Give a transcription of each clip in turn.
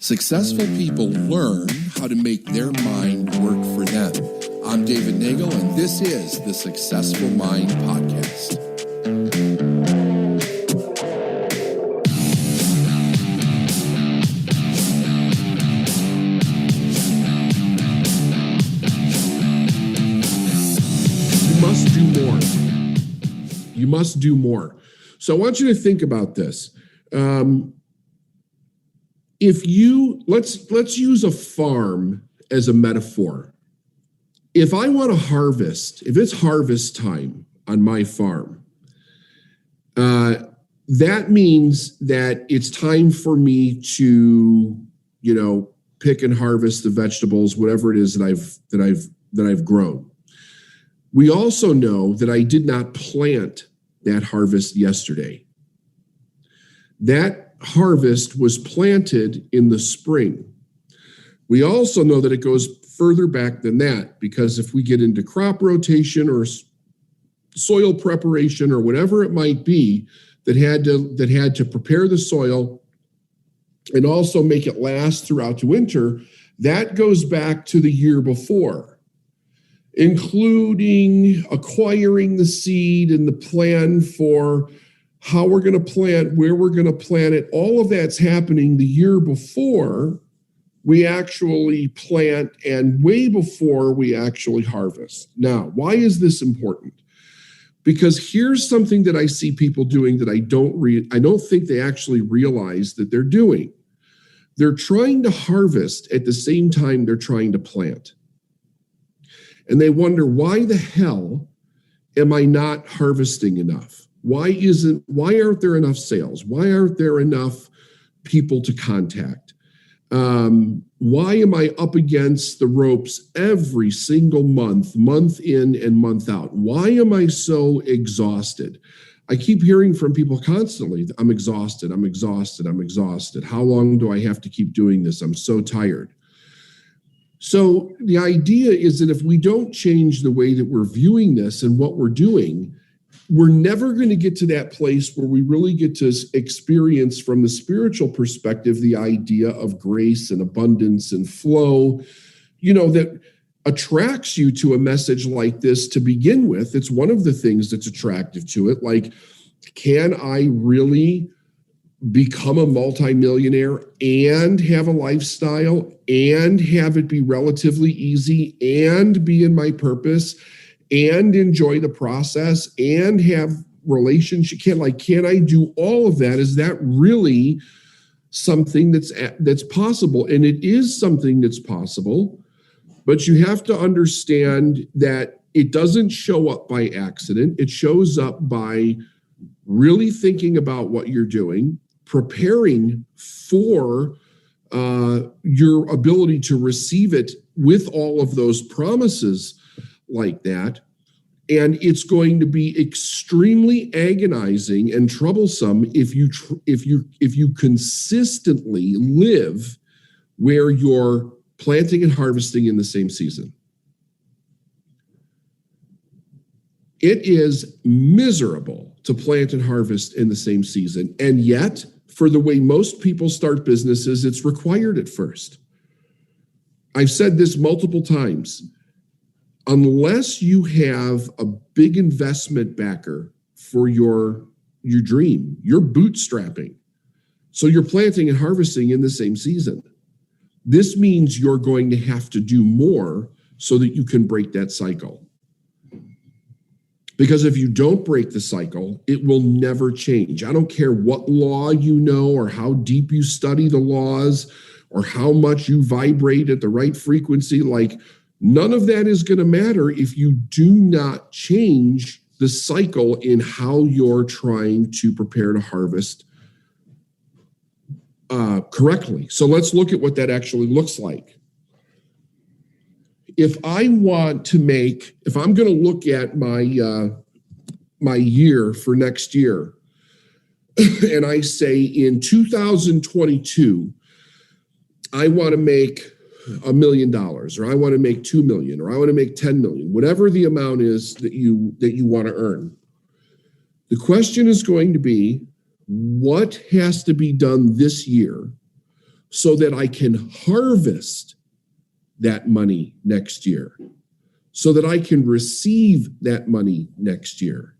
Successful people learn how to make their mind work for them. I'm David Nagel, and this is the Successful Mind Podcast. You must do more. You must do more. So I want you to think about this. Let's use a farm as a metaphor. If I want to harvest, if it's harvest time on my farm, that means that it's time for me to, pick and harvest the vegetables, whatever it is that I've grown. We also know that I did not plant that harvest yesterday. That harvest was planted in the spring. We also know that it goes further back than that, because if we get into crop rotation or soil preparation or whatever it might be that had to prepare the soil and also make it last throughout the winter, that goes back to the year before, including acquiring the seed and the plan for how we're going to plant, where we're going to plant it. All of that's happening the year before we actually plant and way before we actually harvest. Now, why is this important? Because here's something that I see people doing that I don't think they actually realize that they're doing. They're trying to harvest at the same time they're trying to plant. And they wonder, why the hell am I not harvesting enough? Why aren't there enough sales? Why aren't there enough people to contact? Why am I up against the ropes every single month in and month out? Why am I so exhausted? I keep hearing from people constantly, I'm exhausted. How long do I have to keep doing this? I'm so tired. So the idea is that if we don't change the way that we're viewing this and what we're doing, we're never going to get to that place where we really get to experience from the spiritual perspective the idea of grace and abundance and flow, that attracts you to a message like this to begin with. It's one of the things that's attractive to it. Like, can I really become a multimillionaire and have a lifestyle and have it be relatively easy and be in my purpose and enjoy the process and have relationship? Can I do all of that? Is that really something that's possible? And it is something that's possible, but you have to understand that it doesn't show up by accident. It shows up by really thinking about what you're doing, preparing for your ability to receive it with all of those promises like that. And it's going to be extremely agonizing and troublesome if you consistently live where you're planting and harvesting in the same season. It is miserable to plant and harvest in the same season. And yet, for the way most people start businesses, it's required at first. I've said this multiple times. Unless you have a big investment backer for your dream, you're bootstrapping. So you're planting and harvesting in the same season. This means you're going to have to do more so that you can break that cycle. Because if you don't break the cycle, it will never change. I don't care what law you know or how deep you study the laws or how much you vibrate at the right frequency. None of that is going to matter if you do not change the cycle in how you're trying to prepare to harvest correctly. So let's look at what that actually looks like. If I'm going to look at my year for next year, and I say in 2022, I want to make $1 million, or I want to make 2 million, or I want to make 10 million, whatever the amount is that you want to earn. The question is going to be, what has to be done this year so that I can harvest that money next year, so that I can receive that money next year.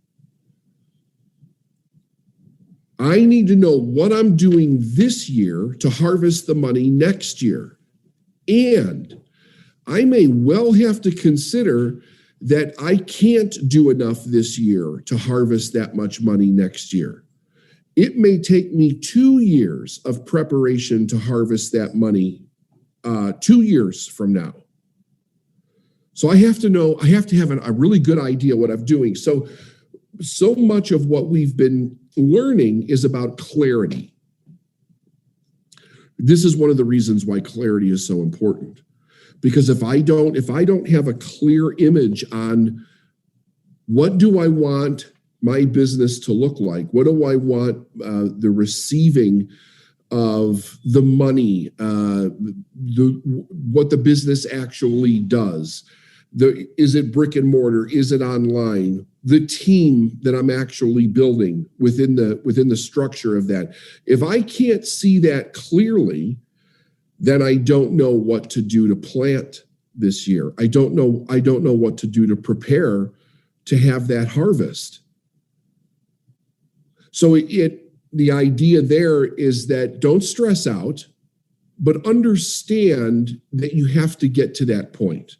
I need to know what I'm doing this year to harvest the money next year. And I may well have to consider that I can't do enough this year to harvest that much money next year. It may take me 2 years of preparation to harvest that money 2 years from now. So I have to have a really good idea what I'm doing. So much of what we've been learning is about clarity. This is one of the reasons why clarity is so important. Because if I don't have a clear image on what do I want my business to look like, what do I want the receiving of the money, what the business actually does, is it brick and mortar, is it online, the team that I'm actually building within the structure of that. If I can't see that clearly, then I don't know what to do to plant this year. I don't know what to do to prepare to have that harvest. So the idea there is that don't stress out, but understand that you have to get to that point.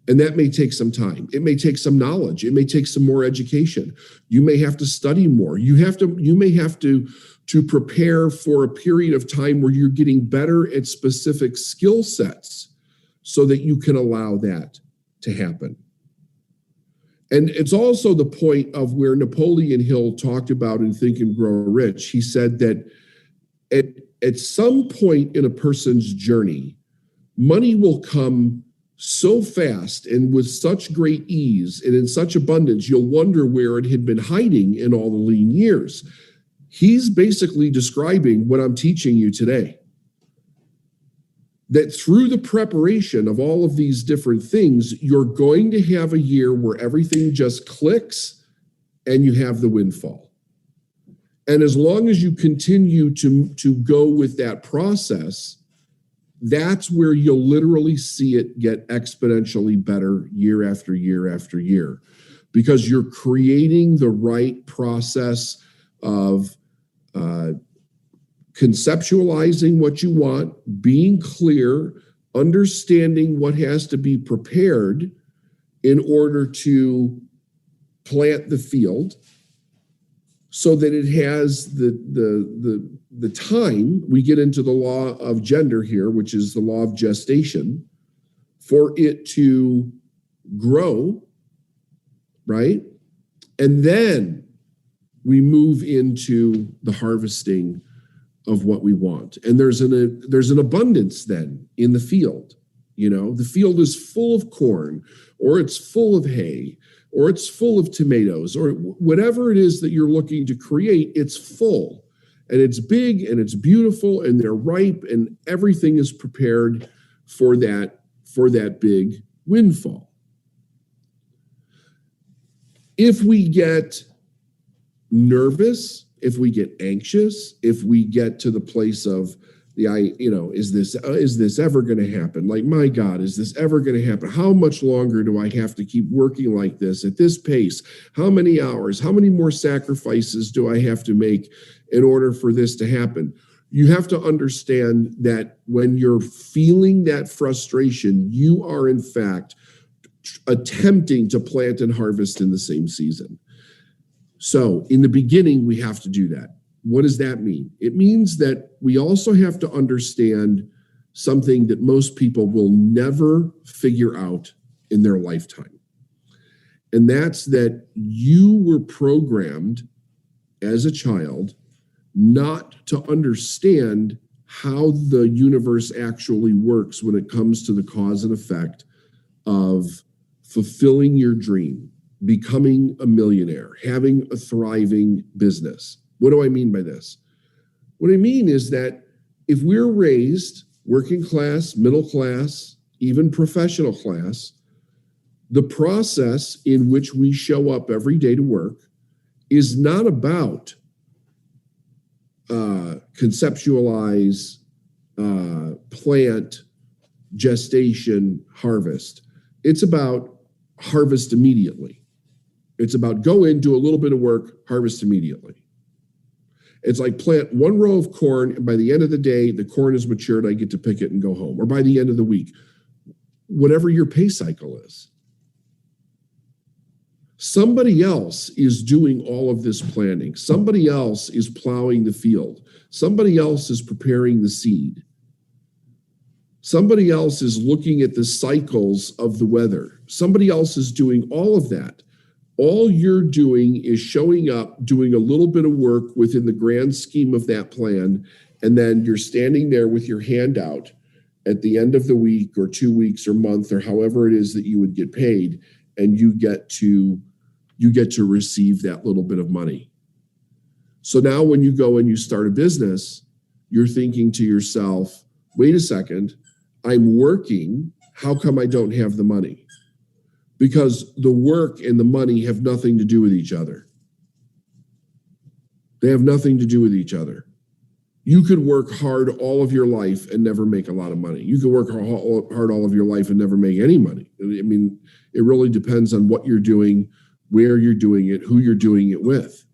And that may take some time. It may take some knowledge. It may take some more education. You may have to study more. You may have to prepare for a period of time where you're getting better at specific skill sets so that you can allow that to happen. And it's also the point of where Napoleon Hill talked about in Think and Grow Rich. He said that at some point in a person's journey, money will come so fast and with such great ease and in such abundance, you'll wonder where it had been hiding in all the lean years. He's basically describing what I'm teaching you today. That through the preparation of all of these different things, you're going to have a year where everything just clicks and you have the windfall. And as long as you continue to go with that process, that's where you'll literally see it get exponentially better year after year after year, because you're creating the right process of conceptualizing what you want, being clear, understanding what has to be prepared in order to plant the field, so that it has the time. We get into the law of gender here, which is the law of gestation, for it to grow, right? And then we move into the harvesting of what we want. And there's an abundance then in the field. You know, the field is full of corn, or it's full of hay, or it's full of tomatoes, or whatever it is that you're looking to create, it's full. And it's big and it's beautiful and they're ripe and everything is prepared for that big windfall. If we get nervous, if we get anxious, if we get to the place of is this ever going to happen? Like, my God, is this ever going to happen? How much longer do I have to keep working like this at this pace? How many hours? How many more sacrifices do I have to make in order for this to happen? You have to understand that when you're feeling that frustration, you are in fact attempting to plant and harvest in the same season. So in the beginning, we have to do that. What does that mean? It means that we also have to understand something that most people will never figure out in their lifetime. And that's that you were programmed as a child not to understand how the universe actually works when it comes to the cause and effect of fulfilling your dream, becoming a millionaire, having a thriving business. What do I mean by this? What I mean is that if we're raised working class, middle class, even professional class, the process in which we show up every day to work is not about conceptualize, plant, gestation, harvest. It's about harvest immediately. It's about go in, do a little bit of work, harvest immediately. It's like plant one row of corn, and by the end of the day, the corn is matured, I get to pick it and go home. Or by the end of the week, whatever your pay cycle is. Somebody else is doing all of this planning. Somebody else is plowing the field. Somebody else is preparing the seed. Somebody else is looking at the cycles of the weather. Somebody else is doing all of that. All you're doing is showing up, doing a little bit of work within the grand scheme of that plan, and then you're standing there with your hand out at the end of the week or 2 weeks or month or however it is that you would get paid, and you get to receive that little bit of money. So now when you go and you start a business, you're thinking to yourself, wait a second, I'm working, how come I don't have the money? Because the work and the money have nothing to do with each other. They have nothing to do with each other. You could work hard all of your life and never make a lot of money. You could work hard all of your life and never make any money. I mean, it really depends on what you're doing, where you're doing it, who you're doing it with.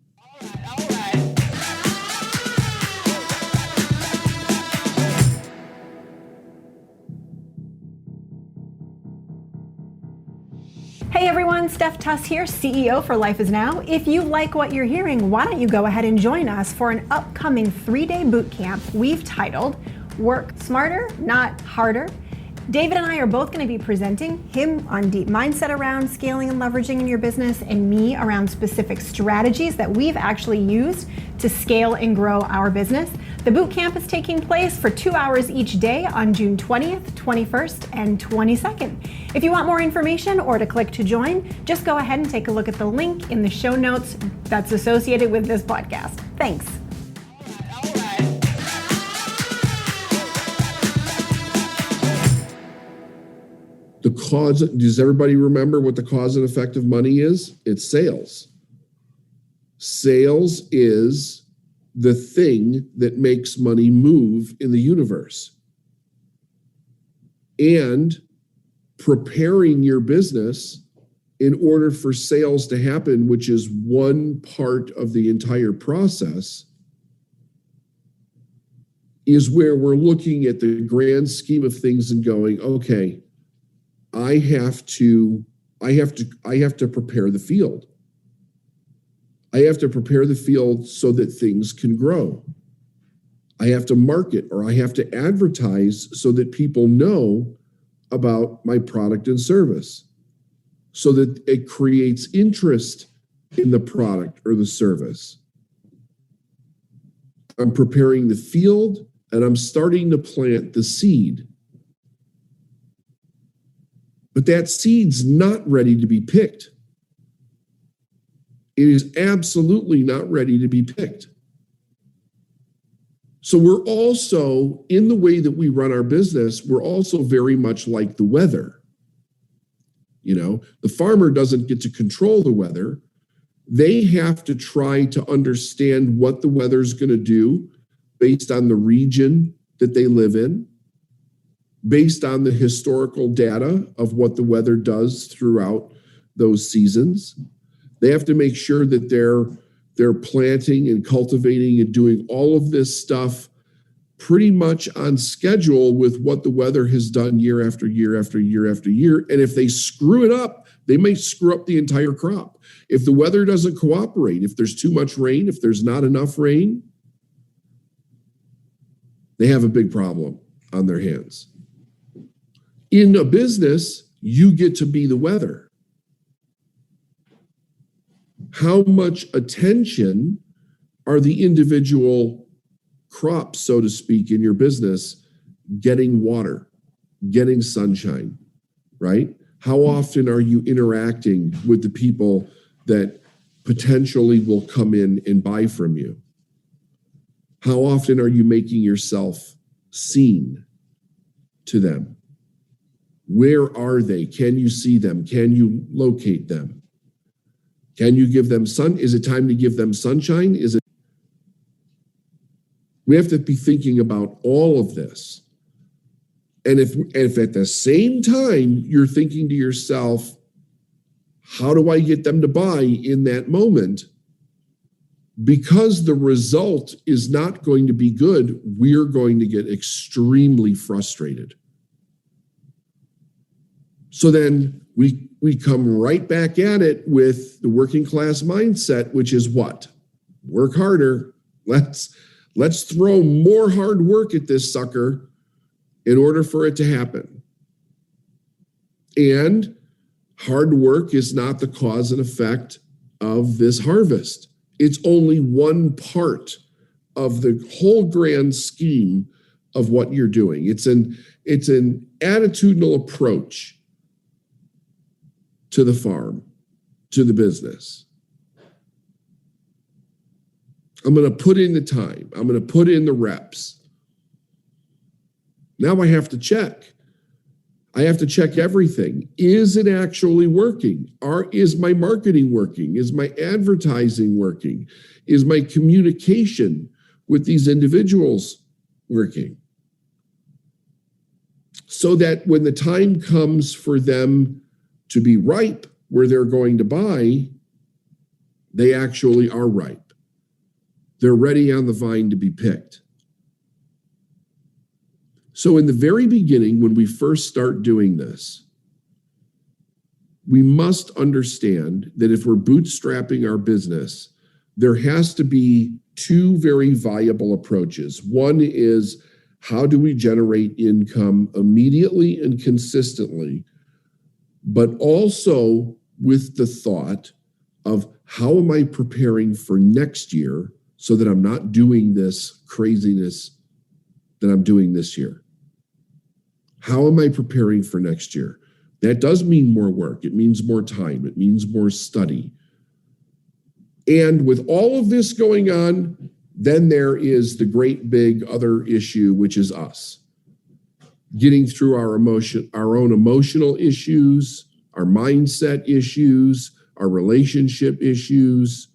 Hey everyone, Steph Tuss here, CEO for Life Is Now. If you like what you're hearing, why don't you go ahead and join us for an upcoming 3-day boot camp we've titled Work Smarter, Not Harder. David and I are both going to be presenting, him on deep mindset around scaling and leveraging in your business, and me around specific strategies that we've actually used to scale and grow our business. The boot camp is taking place for 2 hours each day on June 20th, 21st, and 22nd. If you want more information or to click to join, just go ahead and take a look at the link in the show notes that's associated with this podcast. Thanks. The cause, does everybody remember what the cause and effect of money is? It's sales. Sales is the thing that makes money move in the universe. And preparing your business in order for sales to happen, which is one part of the entire process, is where we're looking at the grand scheme of things and going, okay, I have to prepare the field. I have to prepare the field so that things can grow. I have to market, or I have to advertise so that people know about my product and service, so that it creates interest in the product or the service. I'm preparing the field, and I'm starting to plant the seed. But that seed's not ready to be picked. It is absolutely not ready to be picked. So we're also, in the way that we run our business, we're also very much like the weather. You know, the farmer doesn't get to control the weather. They have to try to understand what the weather's going to do based on the region that they live in, based on the historical data of what the weather does throughout those seasons. They have to make sure that they're planting and cultivating and doing all of this stuff pretty much on schedule with what the weather has done year after year after year after year. And if they screw it up, they may screw up the entire crop. If the weather doesn't cooperate, if there's too much rain, if there's not enough rain, they have a big problem on their hands. In a business, you get to be the weather. How much attention are the individual crops, so to speak, in your business getting water, getting sunshine, right? How often are you interacting with the people that potentially will come in and buy from you? How often are you making yourself seen to them? Where are they? Can you see them? Can you locate them? Can you give them sun? Is it time to give them sunshine? Is it? We have to be thinking about all of this. And if at the same time you're thinking to yourself, how do I get them to buy in that moment? Because the result is not going to be good, we're going to get extremely frustrated. So then we come right back at it with the working class mindset, which is what? Work harder. Let's throw more hard work at this sucker in order for it to happen. And hard work is not the cause and effect of this harvest. It's only one part of the whole grand scheme of what you're doing. It's an attitudinal approach to the farm, to the business. I'm going to put in the time. I'm going to put in the reps. Now I have to check. I have to check everything. Is it actually working? Is my marketing working? Is my advertising working? Is my communication with these individuals working? So that when the time comes for them to be ripe, where they're going to buy, they actually are ripe. They're ready on the vine to be picked. So in the very beginning, when we first start doing this, we must understand that if we're bootstrapping our business, there has to be two very viable approaches. One is, how do we generate income immediately and consistently, but also with the thought of, how am I preparing for next year so that I'm not doing this craziness that I'm doing this year? How am I preparing for next year? That does mean more work. It means more time. It means more study. And with all of this going on, then there is the great big other issue, which is us. Getting through our own emotional issues, our mindset issues, our relationship issues,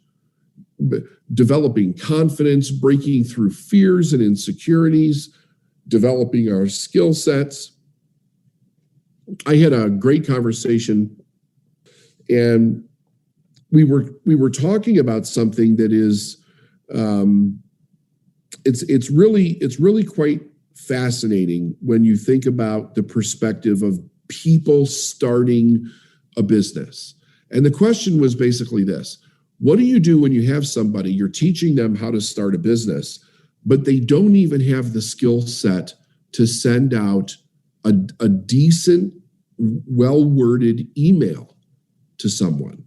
developing confidence, breaking through fears and insecurities, developing our skill sets. I had a great conversation, and we were talking about something that is it's really quite fascinating when you think about the perspective of people starting a business. And the question was basically this: what do you do when you have somebody, you're teaching them how to start a business, but they don't even have the skill set to send out a decent, well-worded email to someone?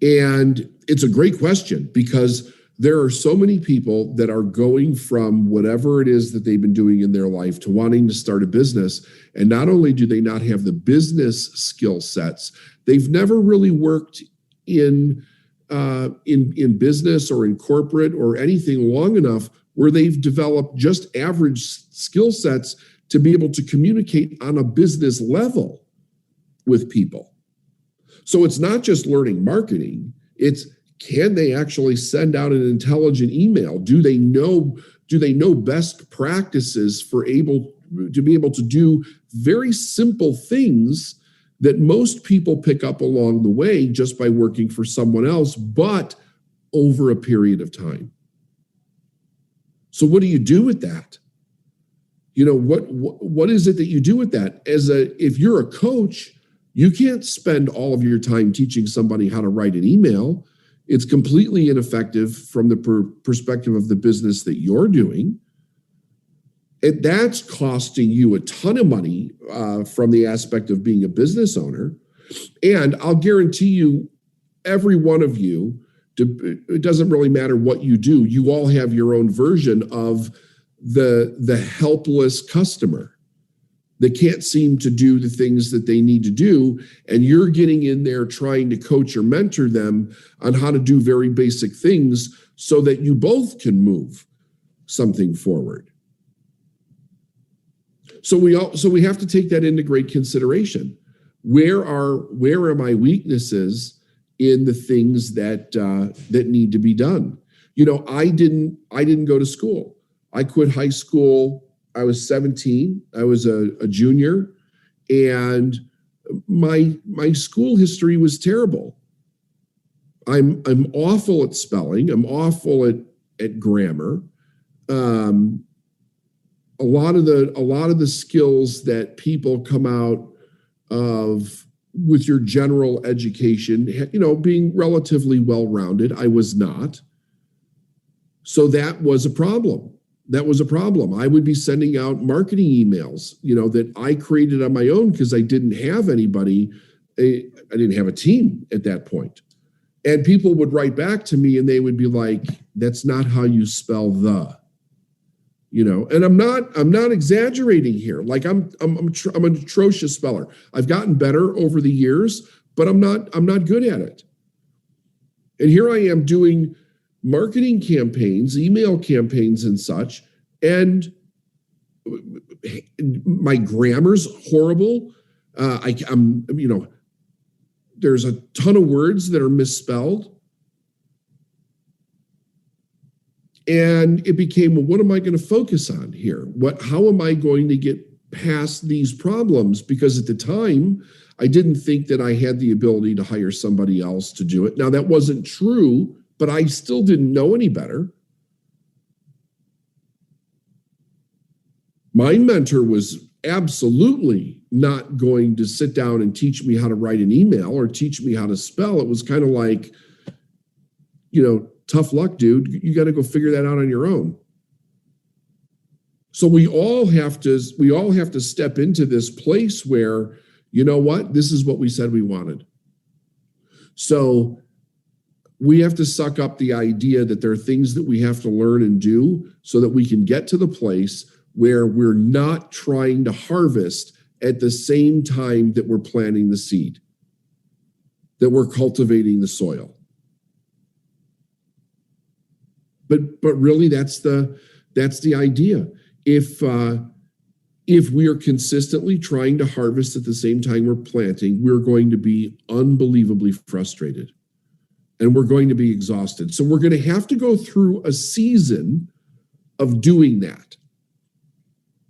And it's a great question, because there are so many people that are going from whatever it is that they've been doing in their life to wanting to start a business. And not only do they not have the business skill sets, they've never really worked in business or in corporate or anything long enough where they've developed just average skill sets to be able to communicate on a business level with people. So it's not just learning marketing, it's, can they actually send out an intelligent email? Do they know best practices for to be able to do very simple things that most people pick up along the way just by working for someone else, but over a period of time? So what do you do with that? You know, what is it that you do with that? If you're a coach, you can't spend all of your time teaching somebody how to write an email. It's completely ineffective from the perspective of the business that you're doing. And that's costing you a ton of money from the aspect of being a business owner. And I'll guarantee you, every one of you, it doesn't really matter what you do, you all have your own version of the helpless customer that can't seem to do the things that they need to do. And you're getting in there trying to coach or mentor them on how to do very basic things so that you both can move something forward. So we have to take that into great consideration. Where are my weaknesses in the things that need to be done? I didn't go to school. I quit high school. I was 17. I was a junior, and my school history was terrible. I'm awful at spelling. I'm awful at grammar. A lot of the skills that people come out of with your general education, being relatively well-rounded, I was not. So that was a problem. I would be sending out marketing emails, that I created on my own because I didn't have anybody. I didn't have a team at that point. And people would write back to me and they would be like, that's not how you spell the, and I'm not exaggerating here. Like I'm an atrocious speller. I've gotten better over the years, but I'm not good at it. And here I am doing marketing campaigns, email campaigns and such, and my grammar's horrible. There's a ton of words that are misspelled. And it became, well, what am I going to focus on here? How am I going to get past these problems? Because at the time, I didn't think that I had the ability to hire somebody else to do it. Now, that wasn't true, but I still didn't know any better. My mentor was absolutely not going to sit down and teach me how to write an email or teach me how to spell. It was kind of like, tough luck, dude. You got to go figure that out on your own. So we all have to step into this place where, this is what we said we wanted. So we have to suck up the idea that there are things that we have to learn and do so that we can get to the place where we're not trying to harvest at the same time that we're planting the seed, that we're cultivating the soil. But really, that's the idea. If we are consistently trying to harvest at the same time we're planting, we're going to be unbelievably frustrated, and we're going to be exhausted. So we're going to have to go through a season of doing that.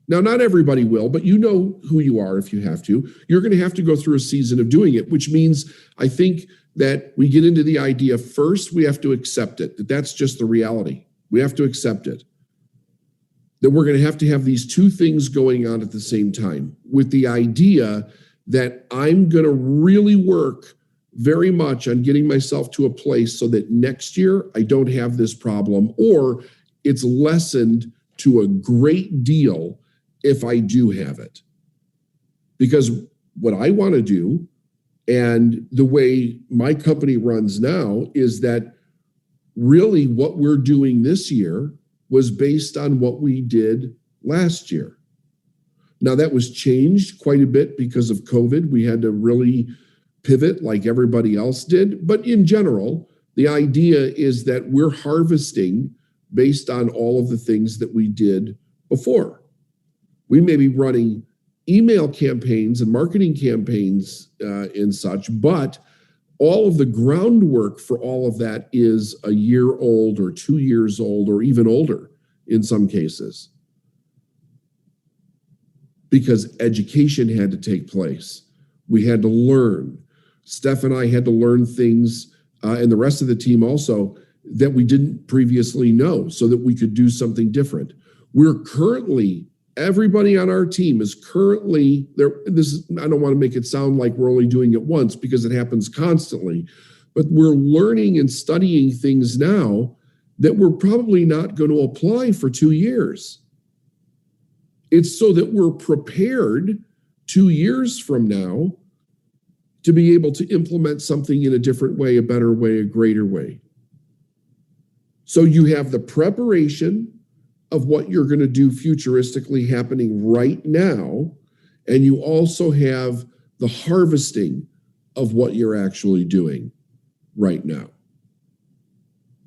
Now, not everybody will, but you know who you are if you have to. You're going to have to go through a season of doing it, which means I think that we get into the idea first, we have to accept it, that's just the reality. We have to accept it. That we're going to have these two things going on at the same time, with the idea that I'm going to really work very much on getting myself to a place so that next year I don't have this problem, or it's lessened to a great deal if I do have it. Because what I want to do, and the way my company runs now, is that really what we're doing this year was based on what we did last year. Now, that was changed quite a bit because of COVID. We had to really pivot like everybody else did. But in general, the idea is that we're harvesting based on all of the things that we did before. We may be running email campaigns and marketing campaigns and such, but all of the groundwork for all of that is a year old or 2 years old or even older in some cases, because education had to take place. We had to learn. Steph and I had to learn things, and the rest of the team also, that we didn't previously know, so that we could do something different. Everybody on our team is currently there. I don't want to make it sound like we're only doing it once, because it happens constantly, but we're learning and studying things now that we're probably not going to apply for 2 years. It's so that we're prepared 2 years from now to be able to implement something in a different way, a better way, a greater way. So you have the preparation of what you're going to do futuristically happening right now, and you also have the harvesting of what you're actually doing right now.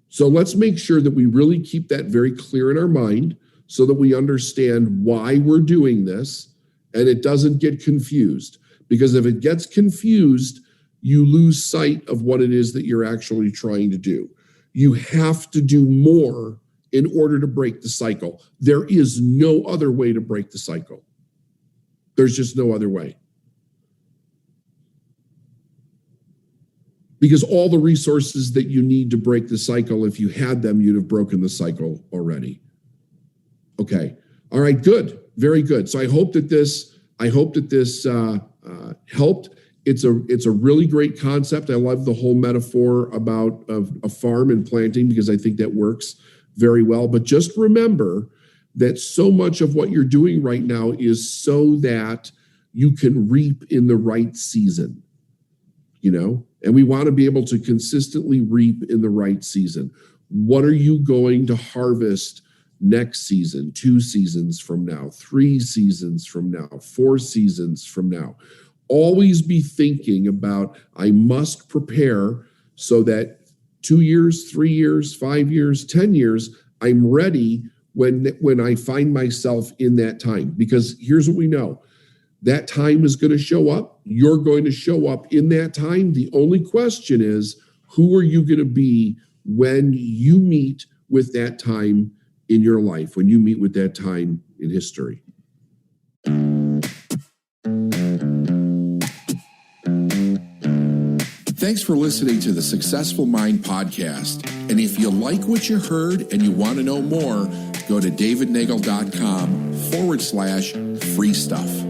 So let's make sure that we really keep that very clear in our mind so that we understand why we're doing this and it doesn't get confused. Because if it gets confused, you lose sight of what it is that you're actually trying to do. You have to do more in order to break the cycle. There is no other way to break the cycle. There's just no other way. Because all the resources that you need to break the cycle, if you had them, you'd have broken the cycle already. Okay. All right. Good. Very good. So I hope that this helped. It's a really great concept. I love the whole metaphor about a farm and planting, because I think that works very well. But just remember that so much of what you're doing right now is so that you can reap in the right season, and we want to be able to consistently reap in the right season. What are you going to harvest next season, 2 seasons from now, 3 seasons from now, 4 seasons from now? Always be thinking about, I must prepare so that 2 years, 3 years, 5 years, 10 years, I'm ready when I find myself in that time. Because here's what we know. That time is going to show up. You're going to show up in that time. The only question is, who are you going to be when you meet with that time in your life, when you meet with that time in history? Thanks for listening to the Successful Mind podcast. And if you like what you heard and you want to know more, go to davidnagel.com/free stuff.